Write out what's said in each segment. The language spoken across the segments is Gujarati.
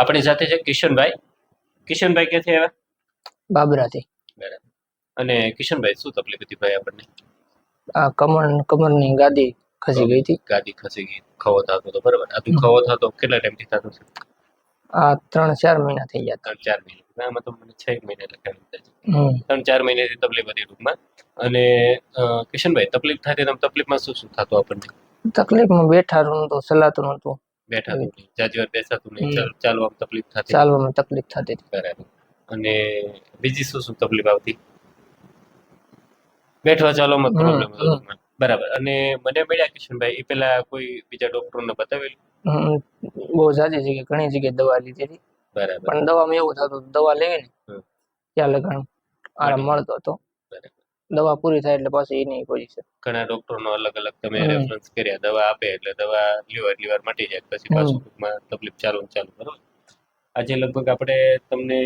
આપણી સાથે છે કિશનભાઈ. કિશનભાઈ ક્યાંથી આવ્યા? બાબરાથી. બરાબર. અને કિશનભાઈ શું તકલીફ હતી ભાઈ આપણને? આ કમરની ગાદી ખસી ગઈ હતી. ગાદી ખસી ગઈ, ખવો થતો હતો, બરાબર. આ દુખાવો થતો કેટલા ટાઈમથી થતો છે? આ 3-4 મહિના થઈ ગયા. 3-4 મહિના. આમાં તો મને 6 મહિના લખાવી દીધા છે. 3-4 મહિનાથી તકલીફ હતી ટૂંકમાં. અને કિશનભાઈ તકલીફ થતી, તમે તકલીફમાં શું શું થતું આપણને? તકલીફમાં બેઠાનું તો ચલાતું નહોતું. બેઠાતું નહીં, જાજી વાર બેસાતું નહીં, ચાલવામાં તકલીફ થતી? ચાલવામાં તકલીફ થતી. બરાબર. અને બીજી શું શું તકલીફ આવતી? બેઠવા ચાલવામાં પ્રોબ્લેમ હતો. બરાબર. અને મને મળ્યા કિશનભાઈ, એ પેલા કોઈ બીજા ડોક્ટરને બતાવેલું? બહુ સારી જગ્યાએ ઘણી જગ્યાએ દવા લીધી હતી. બરાબર. પણ દવામાં એવું થતું, દવા લેવી ને ત્યાં લગન આરામ મળતો હતો. દવા પૂરી થાય એટલે પાછી એની પોઝિશન. ઘણા ડોક્ટરનો અલગ અલગ તમે રેફરન્સ કર્યા, દવા આપે એટલે દવા લ્યો એટલી વાર મટી જાય, પછી પાછું ટૂંકમાં તકલીફ ચાલુ બરાબર. આજે લગભગ આપણે તમને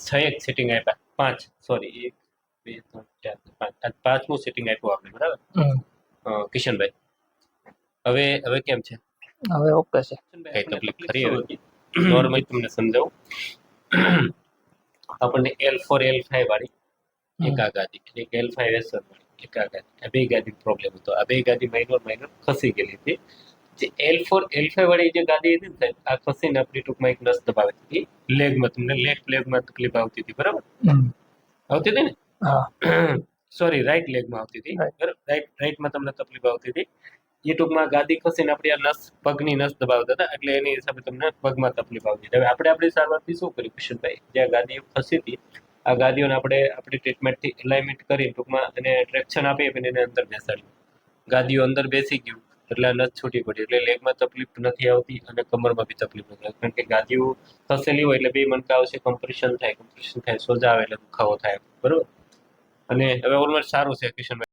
6 સેટિંગ આપ્યા, 5 સોરી 1 2 3 4 5 પાંચમું સેટિંગ આપ્યું આપણે, બરાબર. કિશનભાઈ હવે કેમ છે? હવે ઓકે છે. કઈ તકલીફ ખરી? હવે નોર્મલી તમને સમજાવું. આપણને L4 L5 વાળી એકાગાદી, એટલે L5S વાળી એકાગાદી, આ બે ગાદી પ્રોબ્લેમ હતો. આ બે ગાદી માઇનર ખસી ગયેલી હતી. જે L4 L5 વાળી જે ગાદી હતી ને, આ ખસીને આપણી ટૂંકમાં એક નસ દબાવતી હતી લેગમાં. તમને લેગમાં તકલીફ આવતી હતી, બરાબર? આવતી હતી ને? સોરી, રાઈટ લેગમાં આવતી હતી, બરાબર. રાઈટમાં તમને તકલીફ આવતી હતી. એ ટૂંકમાં ગાદી ખસીને આપણી આ નસ, પગની નસ દબાવતા હતા, એટલે એની હિસાબે તમને પગમાં તકલીફ આવતી. હવે આપણે આપણી સારવારથી શું કર્યું કિશનભાઈ? જ્યાં ગાદીઓ ખસી હતી, આ ગાદીઓને આપણે આપણી ટ્રીટમેન્ટથી એલાઇનમેન્ટ કરી ટૂંકમાં એને ટ્રેક્શન આપી અને એને અંદર બેસાડ્યું. ગાદીઓ અંદર બેસી ગયું એટલે આ નસ છૂટી પડી, એટલે લેગમાં તકલીફ નથી આવતી અને કમરમાં બી તકલીફ નથી આવતી. કારણ કે ગાદીઓ ખસેલી હોય એટલે બે મણકા આવશે, કમ્પ્રેશન થાય, સોજા આવે એટલે દુખાવો થાય, બરોબર. અને હવે ઓલમોસ્ટ સારું છે કિશનભાઈ,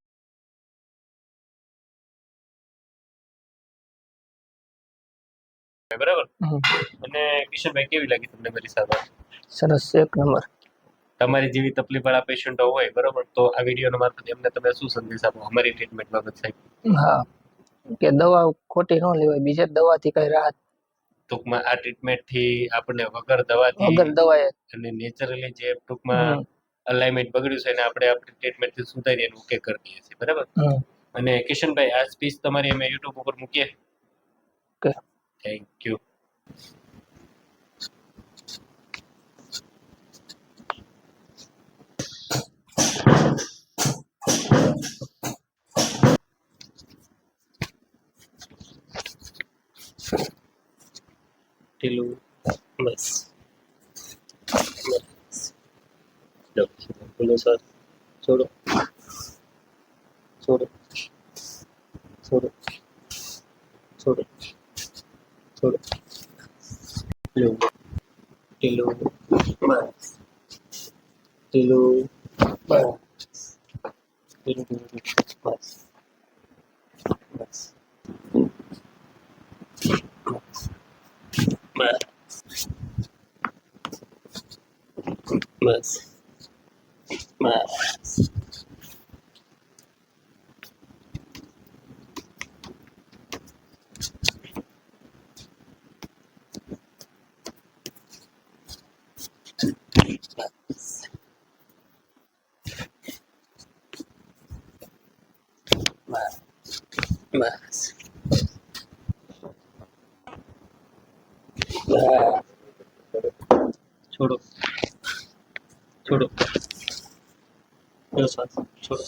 બરાબર. અને કિશનભાઈ કેવી લાગી તમને મારી સારવાર? સરસ, એક નંબર. તમારી જેવી તકલીફ વાળા પેશન્ટો હોય, બરોબર, તો આ વિડીયો મારફતે એમને તમે શું સંદેશ આપો અમારી ટ્રીટમેન્ટ બાબત સાહેબ? હા, કે દવા ખોટી ન લેવાય, બીજા દવાથી કઈ રાહત. ટૂંકમાં આ ટ્રીટમેન્ટ થી આપણે વગર દવાએ અને નેચરલી જે ટૂંકમાં અલાઇનમેન્ટ બગડ્યું છે એને આપણે આપણી ટ્રીટમેન્ટ થી સુધારી એનું ઓકે કરી દઈએ છીએ, બરાબર. અને કિશનભાઈ આ સ્પીચ તમારી અમે યુટ્યુબ ઉપર મૂકીએ. Thank you. ઢીલું બસ બોલો સર. છોડો છોડો છોડો છોડો છોડો. ઢીલું બસ ઢીલું બસ ઢીલું બસ બસ બસ બસ. બસ છોડો છોડો. છોડો.